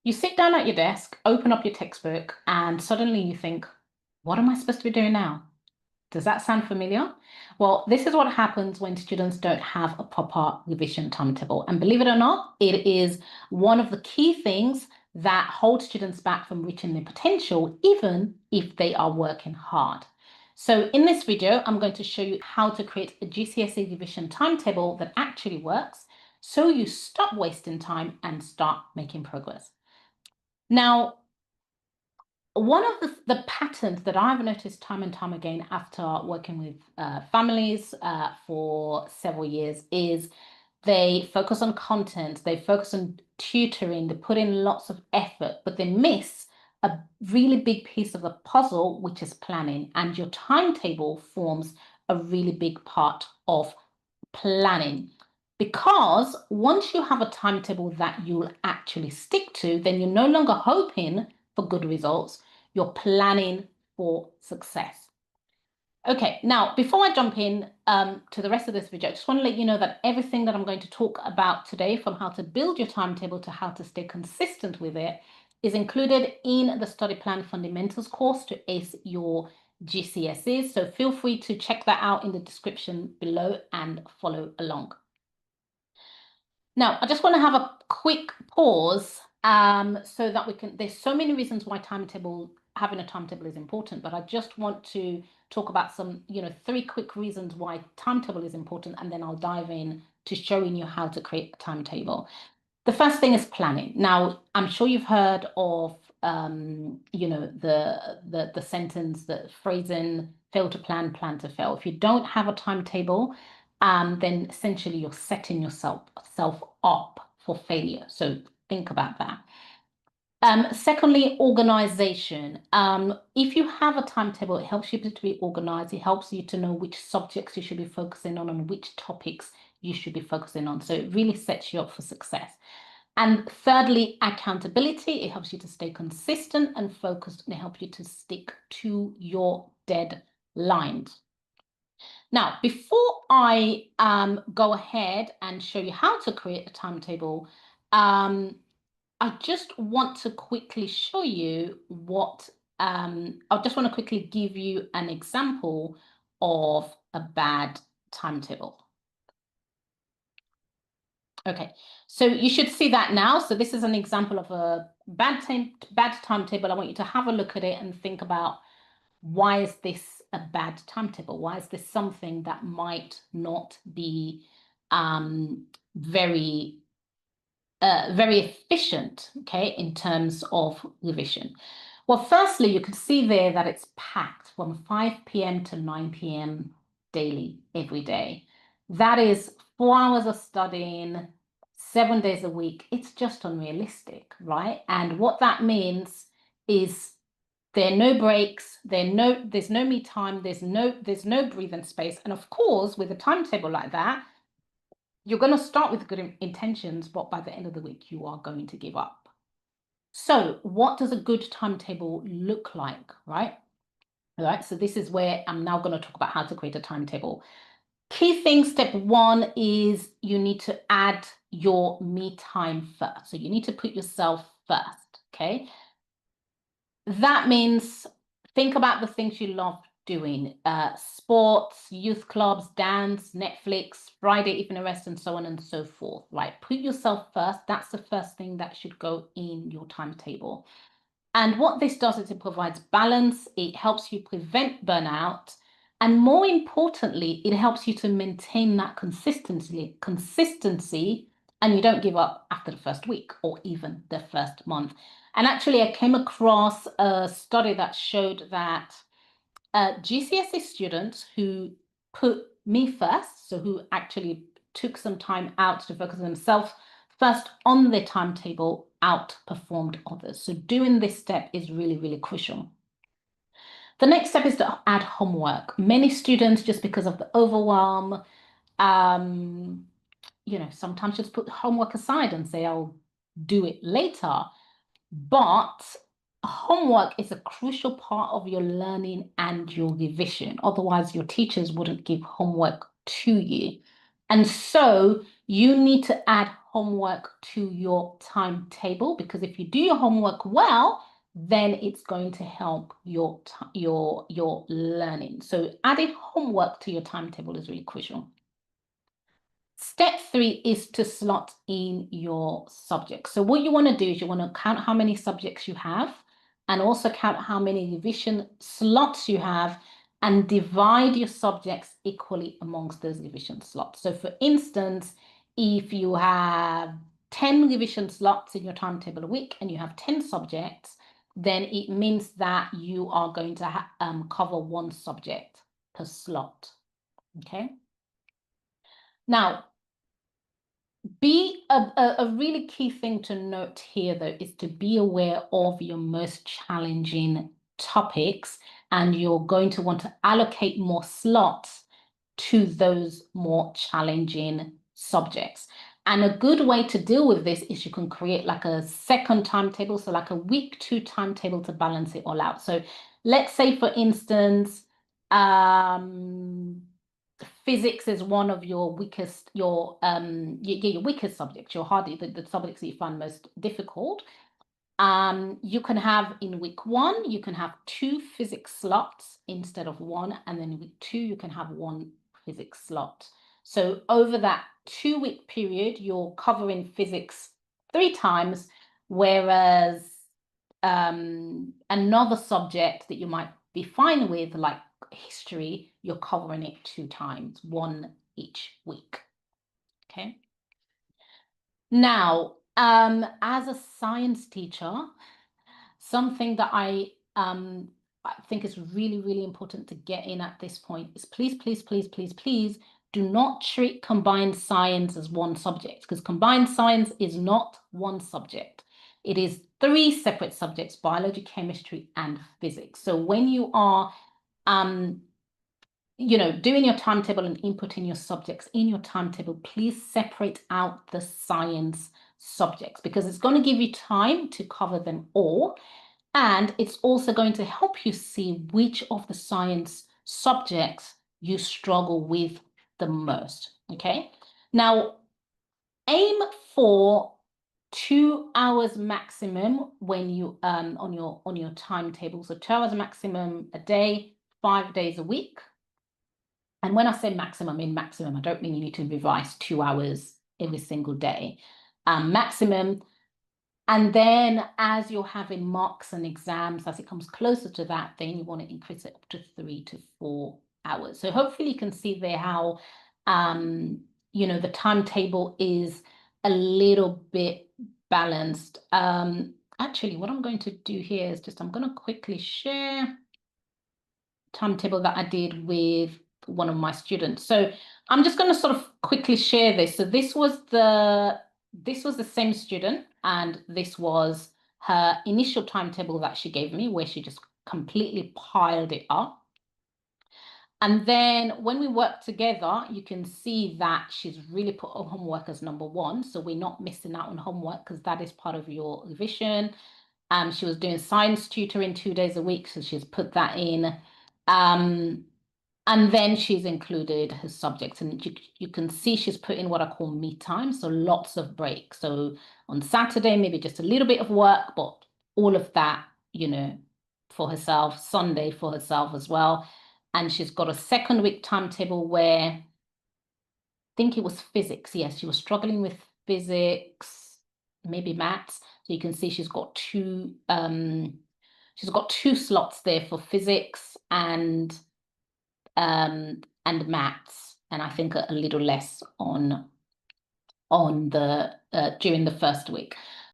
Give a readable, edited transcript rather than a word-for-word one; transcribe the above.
You sit down at your desk, open up your textbook, and suddenly you think, what am I supposed to be doing now? Does that sound familiar? Well, this is what happens when students don't have a proper revision timetable. And believe it or not, it is one of the key things that hold students back from reaching their potential, even if they are working hard. So in this video, I'm going to show you how to create a GCSE revision timetable that actually works, so you stop wasting time and start making progress. Now, one of the patterns that I've noticed time and time again after working with families for several years is they focus on content, they focus on tutoring, they put in lots of effort, but they miss a really big piece of the puzzle, which is planning. And your timetable forms a really big part of planning. Because once you have a timetable that you'll actually stick to, then you're no longer hoping for good results, you're planning for success. Okay, now before I jump in to the rest of this video, I just want to let you know that everything that I'm going to talk about today, from how to build your timetable to how to stay consistent with it, is included in the Study Plan Fundamentals course to ace your GCSEs. So feel free to check that out in the description below and follow along. Now, I just want to have a quick pause so that we can, there's so many reasons why having a timetable is important, but I just want to talk about some, 3 quick reasons why timetable is important, and then I'll dive in to showing you how to create a timetable. The first thing is planning. Now, I'm sure you've heard of, the sentence, the phrasing, fail to plan, plan to fail. If you don't have a timetable, then essentially you're setting yourself up for failure. So think about that. Secondly, organization. If you have a timetable, it helps you to be organized. It helps you to know which subjects you should be focusing on and which topics you should be focusing on. So it really sets you up for success. And thirdly, accountability. It helps you to stay consistent and focused, and it helps you to stick to your deadlines. Now, before I go ahead and show you how to create a timetable, I just want to quickly show you what, I just want to quickly give you an example of a bad timetable. Okay, so you should see that now. So this is an example of a bad timetable. I want you to have a look at it and think about, why is this a bad timetable? Why is this something that might not be very efficient, okay, in terms of revision? Well, firstly, you can see there that it's packed from 5 p.m. to 9 p.m. daily, every day. That is 4 hours of studying, 7 days a week. It's just unrealistic, right? And what that means is there are no breaks, there's no me time, there's no breathing space. And of course, with a timetable like that, you're going to start with good intentions, but by the end of the week, you are going to give up. So what does a good timetable look like, right? All right, so this is where I'm now going to talk about how to create a timetable. Key thing, step 1 is you need to add your me time first. So you need to put yourself first, okay? That means think about the things you love doing, sports, youth clubs, dance, Netflix, Friday evening rest, and so on and so forth, right? Put yourself first. That's the first thing that should go in your timetable. And what this does is it provides balance, it helps you prevent burnout, and more importantly, it helps you to maintain that consistency, and you don't give up after the first week or even the first month. And actually, I came across a study that showed that GCSE students who put me first, so who actually took some time out to focus on themselves first on their timetable, outperformed others. So doing this step is really, really crucial. The next step is to add homework. Many students, just because of the overwhelm, sometimes just put homework aside and say, I'll do it later. But homework is a crucial part of your learning and your revision. Otherwise, your teachers wouldn't give homework to you. And so you need to add homework to your timetable, because if you do your homework well, then it's going to help your learning. So adding homework to your timetable is really crucial. Step 3 is to slot in your subjects. So what you want to do is you want to count how many subjects you have and also count how many revision slots you have and divide your subjects equally amongst those revision slots. So for instance, if you have 10 revision slots in your timetable a week and you have 10 subjects, then it means that you are going to cover one subject per slot. Okay. Now, a really key thing to note here, though, is to be aware of your most challenging topics, and you're going to want to allocate more slots to those more challenging subjects. And a good way to deal with this is you can create like a second timetable, so like a week 2 timetable to balance it all out. So let's say, for instance, physics is one of your weakest, your weakest subjects, your the subjects that you find most difficult. You can have in week 1, you can have 2 physics slots instead of 1, and then in week 2, you can have 1 physics slot. So over that 2-week period, you're covering physics 3 times, whereas another subject that you might be fine with, like history, you're covering it 2 times, 1 each week. Okay. Now, as a science teacher, something that I think is really, really important to get in at this point is please, please, please, please, please do not treat combined science as one subject, because combined science is not one subject. It is 3 separate subjects: biology, chemistry, and physics. So when you are doing your timetable and inputting your subjects in your timetable, please separate out the science subjects, because it's going to give you time to cover them all. And it's also going to help you see which of the science subjects you struggle with the most. Okay. Now, aim for 2 hours maximum when you on your timetable. So 2 hours maximum a day, 5 days a week. And when I say maximum, I mean maximum. I don't mean you need to revise 2 hours every single day. Maximum. And then as you're having mocks and exams, as it comes closer to that, then you want to increase it up to 3 to 4 hours. So hopefully you can see there how, the timetable is a little bit balanced. Actually, what I'm going to do here is I'm going to quickly share timetable that I did with one of my students. So I'm just going to sort of quickly share this. So this was the same student, and this was her initial timetable that she gave me, where she just completely piled it up. And then when we work together, you can see that she's really put her homework as number 1. So we're not missing out on homework, because that is part of your revision. She was doing science tutoring 2 days a week, so she's put that in. And then she's included her subjects, and you can see she's put in what I call me time, so lots of breaks. So on Saturday, maybe just a little bit of work, but all of that, for herself. Sunday for herself as well. And she's got a second week timetable where I think it was physics. Yes, she was struggling with physics, maybe maths. So you can see she's got 2 slots there for physics and maths, and I think a little less on the during the first week.